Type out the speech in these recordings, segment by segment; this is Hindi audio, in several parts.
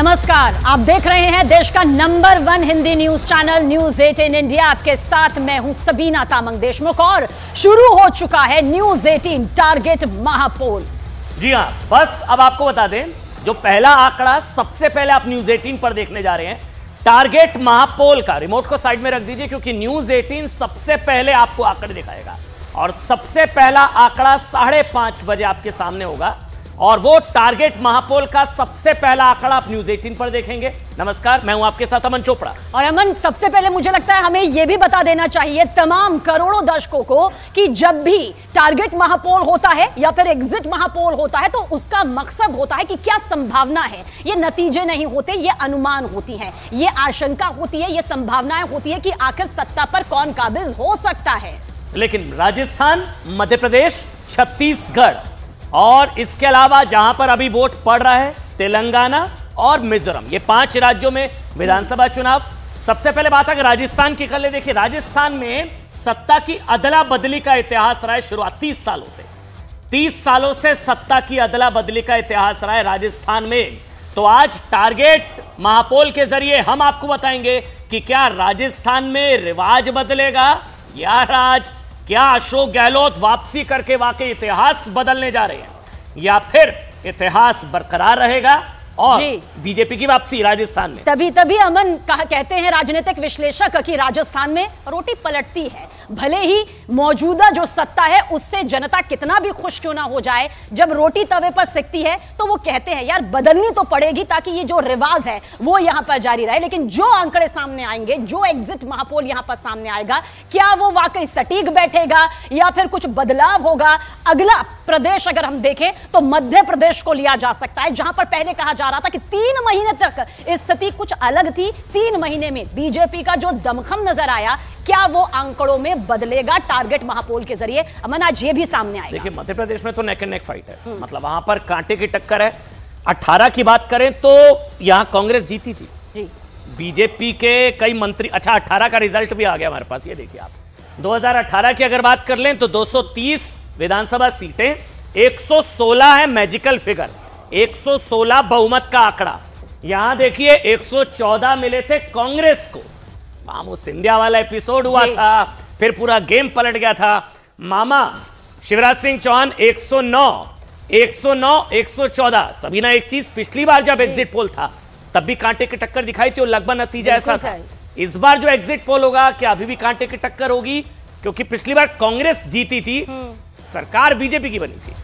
नमस्कार, आप देख रहे हैं देश का number 1 Hindi news channel news 18 India. आपके साथ मैं हूं सबीना तामंग देशमुख और शुरू हो चुका है न्यूज 18 टारगेट महापोल। जी हां, बस अब आपको बता दें, जो पहला आंकड़ा सबसे पहले आप न्यूज 18 पर देखने जा रहे हैं, टारगेट महापोल का। रिमोट को साइड में रख दीजिए क्योंकि न्यूज 18 सबसे पहले आपको आंकड़े दिखाएगा और सबसे पहला आंकड़ा 5:30 बजे आपके सामने होगा और वो टारगेट महापोल का सबसे पहला आंकड़ा आप न्यूज 18 पर देखेंगे। नमस्कार, मैं हूं आपके साथ अमन चोपड़ा। और अमन, सबसे पहले मुझे लगता है हमें यह भी बता देना चाहिए तमाम करोड़ों दर्शकों को कि जब भी टारगेट महापोल होता है या फिर एग्जिट महापोल होता है तो उसका मकसद होता है कि क्या संभावना है। ये नतीजे नहीं होते, ये अनुमान होती है, ये आशंका होती है, ये संभावनाएं होती है कि आखिर सत्ता पर कौन काबिज हो सकता है। लेकिन राजस्थान, मध्य प्रदेश, छत्तीसगढ़ और इसके अलावा जहां पर अभी वोट पड़ रहा है तेलंगाना और मिजोरम, ये 5 राज्यों में विधानसभा चुनाव। सबसे पहले बात अगर राजस्थान की कर ले, देखिए राजस्थान में सत्ता की अदला बदली का इतिहास रहा है शुरुआत 30 सालों से। 30 सालों से सत्ता की अदला बदली का इतिहास रहा है राजस्थान में। तो आज टारगेट महापोल के जरिए हम आपको बताएंगे कि क्या राजस्थान में रिवाज बदलेगा या राज, क्या अशोक गहलोत वापसी करके वाकई इतिहास बदलने जा रहे हैं या फिर इतिहास बरकरार रहेगा और बीजेपी की वापसी राजस्थान में। तभी अमन कहते हैं राजनीतिक विश्लेषक कि राजस्थान में रोटी पलटती है। भले ही मौजूदा जो सत्ता है उससे जनता कितना भी खुश क्यों ना हो जाए, जब रोटी तवे पर सिकती है तो वो कहते हैं यार बदलनी तो पड़ेगी ताकि ये जो रिवाज है वो यहां पर जारी रहे। लेकिन जो आंकड़े सामने आएंगे, जो एग्जिट महापोल यहां पर सामने आएगा, क्या वो वाकई सटीक बैठेगा या फिर कुछ बदलाव होगा। अगला प्रदेश अगर हम देखें तो मध्य प्रदेश को लिया जा सकता है, जहां पर पहले कहा जा रहा था कि 3 महीने तक स्थिति कुछ अलग थी। 3 महीने में बीजेपी का जो दमखम नजर आया, क्या वो आंकड़ों में बदलेगा टारगेट महापोल के जरिए। अमन, आज ये भी सामने आएगा। देखिए मध्य प्रदेश में तो नेक एंड नेक फाइट है, मतलब वहां पर कांटे की टक्कर है। 18 की बात करें तो यहां कांग्रेस जीती थी जी। बीजेपी के कई मंत्री, अच्छा 18 का रिजल्ट भी आ गया हमारे पास, ये देखिए आप। 2018 की अगर बात कर लें तो 230 विधानसभा सीटें, 116 है मैजिकल फिगर, 116 बहुमत का आंकड़ा। यहां देखिए 114 मिले थे कांग्रेस को। मामू सिंधिया वाला एपिसोड हुआ था, फिर पूरा गेम पलट गया था। मामा शिवराज सिंह चौहान 109, 114। सभी ना एक चीज, पिछली बार जब एग्जिट पोल था तब भी कांटे की टक्कर दिखाई थी और लगभग नतीजा ऐसा था। इस बार जो एग्जिट पोल होगा क्या अभी भी कांटे की टक्कर होगी? क्योंकि पिछली बार कांग्रेस जीती थी, सरकार बीजेपी की बनी थी।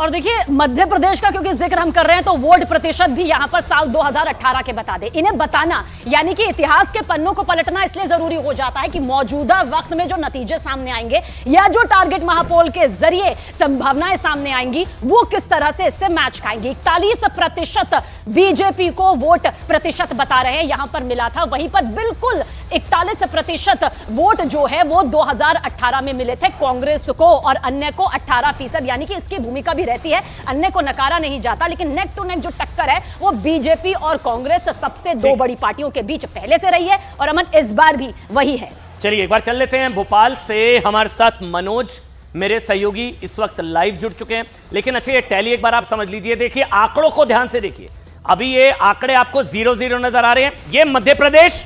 और देखिए मध्य प्रदेश का क्योंकि जिक्र हम कर रहे हैं तो वोट प्रतिशत भी यहां पर साल 2018 के बता दे। इन्हें बताना यानी कि इतिहास के पन्नों को पलटना इसलिए जरूरी हो जाता है कि मौजूदा वक्त में जो नतीजे सामने आएंगे या जो टारगेट महापोल के जरिए संभावनाएं सामने आएंगी वो किस तरह से इससे मैच खाएंगी। 41% बीजेपी को वोट प्रतिशत बता रहे हैं, यहां पर मिला था। वहीं पर बिल्कुल 41% वोट जो है वो 2018 में मिले थे कांग्रेस को और अन्य को 18%, यानी कि इसकी भूमिका रहती है, अन्य को नकारा नहीं जाता। लेकिन नेक टू नेक जो टक्कर है वो बीजेपी और कांग्रेस सबसे 2 बड़ी पार्टियों के बीच पहले से रही है और अमन इस बार भी वही है। चलिए एक बार चल लेते हैं भोपाल से। हमारे साथ मनोज मेरे सहयोगी इस वक्त लाइव जुड़ चुके हैं। लेकिन अच्छा ये टैली एक बार आप समझ लीजिए, देखिए आंकड़ों को ध्यान से देखिए। अभी ये आंकड़े आपको 0-0 नजर आ रहे हैं। ये मध्य प्रदेश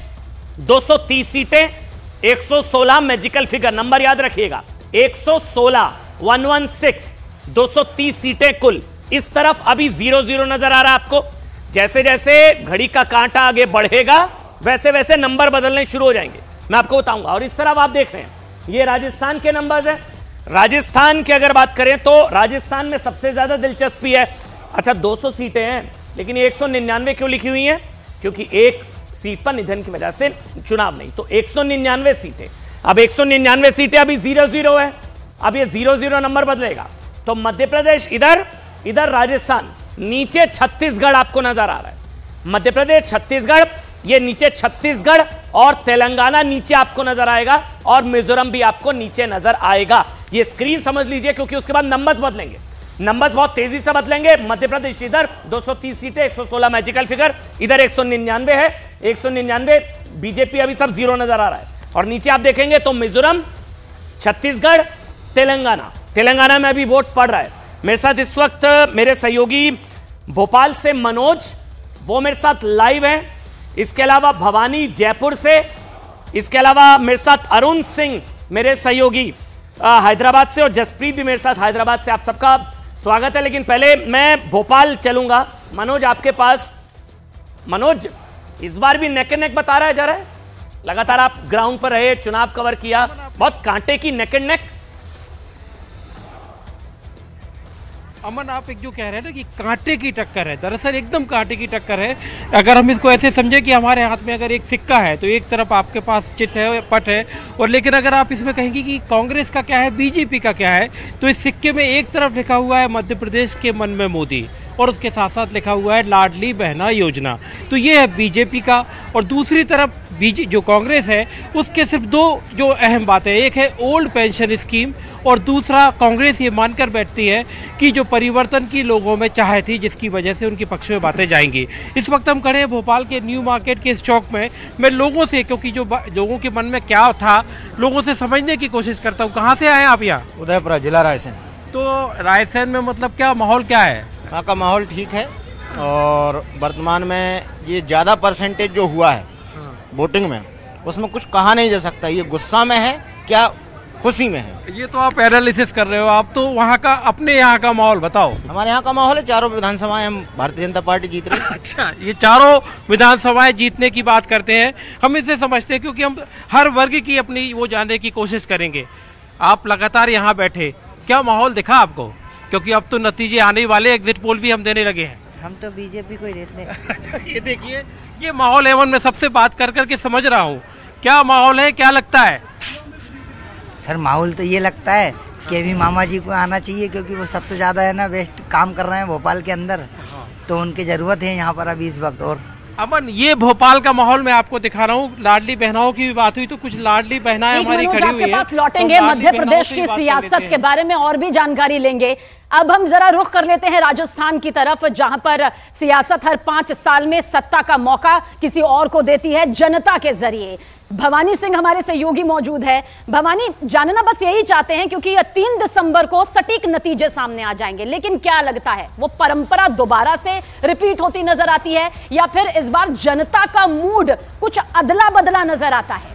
230 सीटें, 116 मैजिकल फिगर, नंबर याद रखिएगा 116, 116, 230 सीटें कुल। इस तरफ अभी 0-0 नजर आ रहा है आपको। जैसे जैसे घड़ी का कांटा आगे बढ़ेगा वैसे वैसे नंबर बदलने शुरू हो जाएंगे, मैं आपको बताऊंगा। और इस तरफ आप देख रहे हैं ये राजस्थान के नंबर्स हैं। राजस्थान की अगर बात करें तो राजस्थान में सबसे ज्यादा दिलचस्पी है। अच्छा 200 सीटें हैं लेकिन 199 क्यों लिखी हुई हैं? क्योंकि एक सीट पर निधन की वजह से चुनाव नहीं, तो 199 सीटें। अब 199 सीटें अभी 0-0 है, अब ये 0-0 नंबर बदलेगा तो मध्य प्रदेश इधर राजस्थान, नीचे छत्तीसगढ़ आपको नजर आ रहा है। मध्य प्रदेश, छत्तीसगढ़, ये नीचे छत्तीसगढ़ और तेलंगाना नीचे आपको नजर आएगा और मिजोरम भी आपको नीचे नजर आएगा। ये स्क्रीन समझ लीजिए क्योंकि उसके बाद नंबर्स बदलेंगे, नंबर्स बहुत तेजी से बदलेंगे। मध्य प्रदेश इधर 230 सीटें, 116 मैजिकल फिगर, इधर 199 है, 199 बीजेपी, अभी सब 0 नजर आ रहा है। और नीचे आप देखेंगे तो मिजोरम, छत्तीसगढ़, तेलंगाना में अभी वोट पड़ रहा है। मेरे साथ इस वक्त मेरे सहयोगी भोपाल से मनोज, वो मेरे साथ लाइव हैं। इसके अलावा भवानी जयपुर से, इसके अलावा मेरे साथ अरुण सिंह मेरे सहयोगी हैदराबाद से, और जसप्रीत भी मेरे साथ हैदराबाद से। आप सबका स्वागत है। लेकिन पहले मैं भोपाल चलूंगा। मनोज, आपके पास। मनोज, इस बार भी नेक एंड नेक बता रहा है जा रहा है? लगातार आप ग्राउंड पर रहे, चुनाव कवर किया, बहुत कांटे की नेक एंड नेक। अमन, आप एक जो कह रहे हैं ना कि कांटे की टक्कर है, दरअसल एकदम कांटे की टक्कर है। अगर हम इसको ऐसे समझे कि हमारे हाथ में अगर एक सिक्का है तो एक तरफ आपके पास चिट है, पट है, और लेकिन अगर आप इसमें कहेंगे कि कांग्रेस का क्या है, बीजेपी का क्या है, तो इस सिक्के में एक तरफ लिखा हुआ है मध्य प्रदेश के मन में मोदी, और उसके साथ साथ लिखा हुआ है लाडली बहना योजना। तो ये है बीजेपी का, और दूसरी तरफ जो कांग्रेस है उसके सिर्फ दो जो अहम बातें, एक है ओल्ड पेंशन स्कीम, और दूसरा कांग्रेस ये मानकर बैठती है कि जो परिवर्तन की लोगों में चाह थी, जिसकी वजह से उनके पक्ष में बातें जाएंगी। इस वक्त हम खड़े हैं भोपाल के न्यू मार्केट के इस चौक में। मैं लोगों से, क्योंकि जो लोगों के मन में क्या था, लोगों से समझने की कोशिश करता हूँ। कहाँ से आए आप यहाँ? उदयपुरा, जिला रायसेन। तो रायसेन में मतलब क्या माहौल क्या है? वहाँ का माहौल ठीक है, और वर्तमान में ये ज़्यादा परसेंटेज जो हुआ है वोटिंग में, उसमें कुछ कहा नहीं जा सकता। ये गुस्सा में है क्या खुशी में है? ये तो आप एनालिसिस कर रहे हो, आप तो वहाँ का, अपने यहाँ का माहौल बताओ। हमारे यहाँ का माहौल है, चारों विधानसभाएं हम भारतीय जनता पार्टी जीत रही है। अच्छा, ये चारों विधानसभाएं जीतने की बात करते हैं, हम इसे समझते हैं, क्योंकि हम हर वर्ग की अपनी वो जानने की कोशिश करेंगे। आप लगातार यहाँ बैठे, क्या माहौल दिखा आपको? क्योंकि अब तो नतीजे आने वाले, एग्जिट पोल भी हम देने लगे हैं। हम तो बीजेपी को ही देते हैं। ये देखिए, ये माहौल एवं मैं सबसे बात कर करके समझ रहा हूँ। क्या माहौल है, क्या लगता है? सर, माहौल तो ये लगता है कि अभी मामा जी को आना चाहिए, क्योंकि वो सबसे ज़्यादा है ना बेस्ट काम कर रहे हैं भोपाल के अंदर, तो उनकी ज़रूरत है यहाँ पर अभी इस वक्त। और अमन, ये भोपाल का माहौल मैं आपको दिखा रहा हूँ। लाडली बहनाओं की भी बात हुई, तो कुछ लाडली बहनाएं हमारी खड़ी हुई है। लौटेंगे मध्य प्रदेश की सियासत के बारे में और भी जानकारी लेंगे। अब हम जरा रुख कर लेते हैं राजस्थान की तरफ, जहां पर सियासत हर 5 साल में सत्ता का मौका किसी और को देती है जनता के जरिए। भवानी सिंह हमारे सहयोगी मौजूद है। भवानी, जानना बस यही चाहते हैं, क्योंकि 3 दिसंबर को सटीक नतीजे सामने आ जाएंगे, लेकिन क्या लगता है वो परंपरा दोबारा से रिपीट होती नजर आती है, या फिर इस बार जनता का मूड कुछ अदला बदला नजर आता है?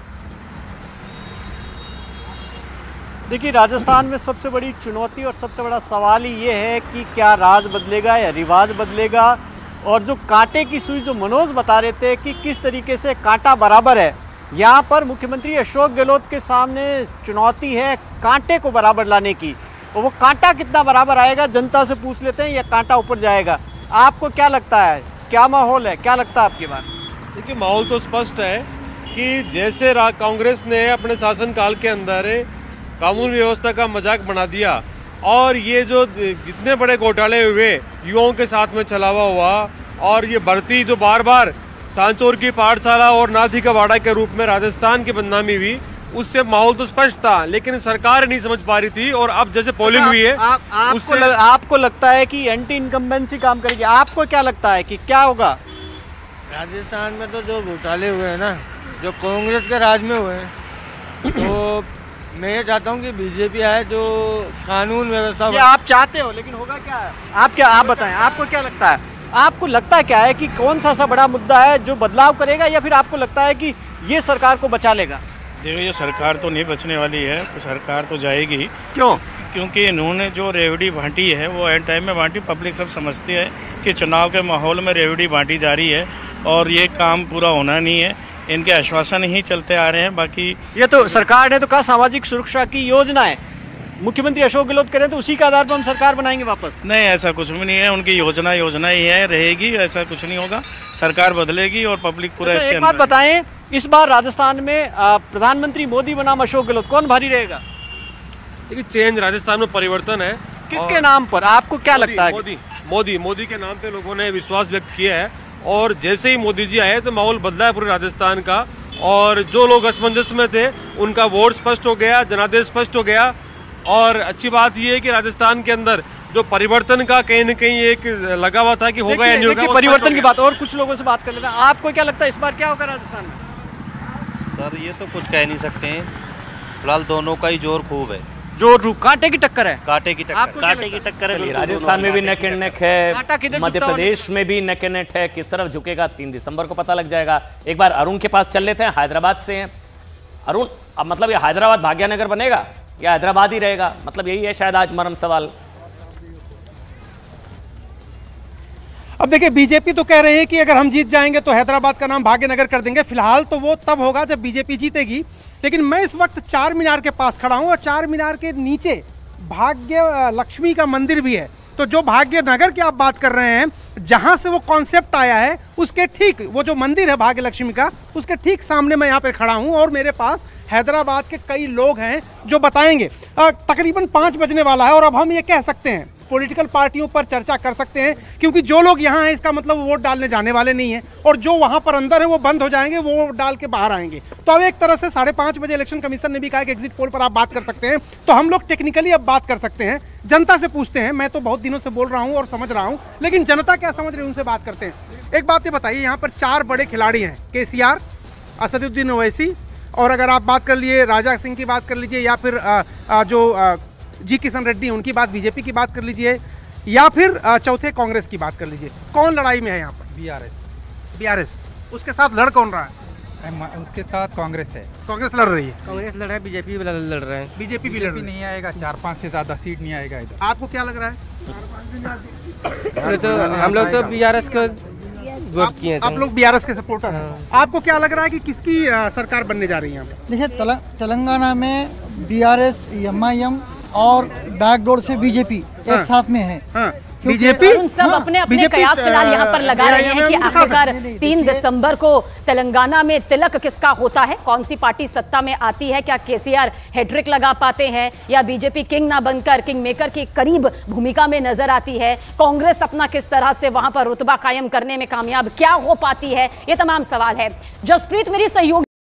देखिए, राजस्थान में सबसे बड़ी चुनौती और सबसे बड़ा सवाल ही ये है कि क्या राज बदलेगा या रिवाज बदलेगा। और जो कांटे की सुई जो मनोज बता रहे थे कि किस तरीके से कांटा बराबर है, यहाँ पर मुख्यमंत्री अशोक गहलोत के सामने चुनौती है कांटे को बराबर लाने की। और वो कांटा कितना बराबर आएगा, जनता से पूछ लेते हैं, या कांटा ऊपर जाएगा? आपको क्या लगता है, क्या माहौल है, क्या लगता है आपकी बात? देखिए, माहौल तो स्पष्ट है कि जैसे कांग्रेस ने अपने शासनकाल के अंदर कानून व्यवस्था का मजाक बना दिया, और ये जो जितने बड़े घोटाले हुए युवाओं के साथ में छलावा हुआ, और ये भर्ती जो बार बार सांचौर की पाठशाला और नाथी का वाड़ा के रूप में राजस्थान की बदनामी हुई, उससे माहौल तो स्पष्ट था, लेकिन सरकार नहीं समझ पा रही थी। और अब जैसे पोलिंग हुई है, आपको लगता है कि एंटी इनकम्बेंसी काम करेगी? आपको क्या लगता है कि क्या होगा राजस्थान में? तो जो घोटाले हुए हैं ना, जो कांग्रेस के राज में हुए हैं, तो मैं ये चाहता हूँ कि बीजेपी आए, जो कानून व्यवस्था। ये आप चाहते हो, लेकिन होगा क्या? आप बताएं, आपको क्या लगता है? आपको लगता क्या है कि कौन सा बड़ा मुद्दा है जो बदलाव करेगा, या फिर आपको लगता है कि ये सरकार को बचा लेगा? देखो, ये सरकार तो नहीं बचने वाली है, तो सरकार तो जाएगी। क्यों? क्योंकि इन्होंने जो रेवड़ी बांटी है वो एंड टाइम में बांटी। पब्लिक सब समझती है कि चुनाव के माहौल में रेवड़ी बांटी जा रही है, और ये काम पूरा होना नहीं है। इनके आश्वासन ही चलते आ रहे हैं। बाकी ये तो सरकार ने तो कहा सामाजिक सुरक्षा की योजना है, मुख्यमंत्री अशोक गहलोत कह रहे हैं, तो उसी के आधार पर हम सरकार बनाएंगे वापस। नहीं, ऐसा कुछ भी नहीं है। उनकी योजना ही है, रहेगी, ऐसा कुछ नहीं होगा। सरकार बदलेगी और पब्लिक पूरा इसके एक बात बताएं, इस बार राजस्थान में प्रधानमंत्री मोदी बनाम अशोक गहलोत, कौन भारी रहेगा? देखिए, चेंज राजस्थान में परिवर्तन है। किसके नाम पर? आपको क्या लगता है? मोदी के नाम पे लोगों ने विश्वास व्यक्त किया है, और जैसे ही मोदी जी आए तो माहौल बदला है पूरे राजस्थान का। और जो लोग असमंजस में थे उनका वोट स्पष्ट हो गया, जनादेश स्पष्ट हो गया। और अच्छी बात यह है कि राजस्थान के अंदर जो परिवर्तन का कहीं न कहीं एक लगा हुआ था कि होगा या नहीं होगा, परिवर्तन की बात। और कुछ लोगों से बात कर लेते हैं, आपको क्या लगता है इस बार क्या होगा राजस्थान में? सर, ये तो कुछ कह नहीं सकते हैं, फिलहाल दोनों का ही जोर खूब है। जो कांटे की टक्कर है। कांटे की टक्कर है। राजस्थान में भी नेक एंड नेक है, कांटा किधर मध्य झुकता प्रदेश में भी नेक एंड नेक है। किस तरफ झुकेगा 3 दिसंबर को पता लग जाएगा। एक बार अरुण के पास चल लेते हैं, हैदराबाद से हैं अरुण। अब मतलब ये हैदराबाद भाग्यनगर बनेगा या हैदराबाद ही रहेगा, मतलब यही है शायद आज मर्म सवाल। अब देखिए, बीजेपी तो कह रहे हैं कि अगर हम जीत जाएंगे तो हैदराबाद का नाम भाग्यनगर कर देंगे। फिलहाल तो वो तब होगा जब बीजेपी जीतेगी। लेकिन मैं इस वक्त चार मीनार के पास खड़ा हूं और चार मीनार के नीचे भाग्य लक्ष्मी का मंदिर भी है। तो जो भाग्यनगर की आप बात कर रहे हैं, जहां से वो कॉन्सेप्ट आया है, उसके ठीक वो जो मंदिर है भाग्य लक्ष्मी का, उसके ठीक सामने मैं यहाँ पे खड़ा हूं और मेरे पास हैदराबाद के कई लोग हैं जो बताएंगे। तकरीबन 5 बजने वाला है और अब हम ये कह सकते हैं, पॉलिटिकल पार्टियों पर चर्चा कर सकते हैं, क्योंकि जो लोग यहाँ हैं इसका मतलब वोट डालने जाने वाले नहीं हैं और जो वहाँ पर अंदर है वो बंद हो जाएंगे, वो वोट डाल के बाहर आएंगे। तो अब एक तरह से 5:30 बजे इलेक्शन कमीशन ने भी कहा कि एग्जिट पोल पर आप बात कर सकते हैं। तो हम लोग टेक्निकली अब बात कर सकते हैं, जनता से पूछते हैं। मैं तो बहुत दिनों से बोल रहा हूँ और समझ रहा हूँ, लेकिन जनता क्या समझ रही है उनसे बात करते हैं। एक बात ये बताइए, यहाँ पर 4 बड़े खिलाड़ी हैं, KCR, असदुद्दीन ओवैसी, और अगर आप बात कर लिए राजा सिंह की बात कर लीजिए, या फिर जो जी किशन रेड्डी उनकी बात, बीजेपी की बात कर लीजिए, या फिर चौथे कांग्रेस की बात कर लीजिए। कौन लड़ाई में है यहाँ पर? BRS। उसके साथ लड़ कौन रहा है? उसके साथ कांग्रेस है। कांग्रेस लड़ रही है। कांग्रेस लड़ रहा है, बीजेपी लड़ रहा है। बीजेपी भी लड़ रही नहीं आएगा, 4-5 से ज्यादा सीट नहीं आएगा इधर। आपको क्या लग रहा है? तो हम लोग तो BRS को वोट किए थे। आप लोग BRS के सपोर्टर हैं। आपको क्या लग रहा है कि किसकी सरकार बनने जा रही है यहाँ पे? देखिए, तेलंगाना में BRS, MIM और बैकडोर से बीजेपी एक साथ में है। बीजेपी सब अपने अपने कयास फिलहाल यहाँ पर लगा रहे हैं कि आखिरकार 3 दिसंबर को तेलंगाना में तिलक किसका होता है, कौन सी पार्टी सत्ता में आती है, क्या KCR हैट्रिक लगा पाते हैं या बीजेपी किंग ना बनकर किंग मेकर की करीब भूमिका में नजर आती है, कांग्रेस अपना किस तरह से वहां पर रुतबा कायम करने में कामयाब क्या हो पाती है, ये तमाम सवाल है। जसप्रीत मेरी सहयोगी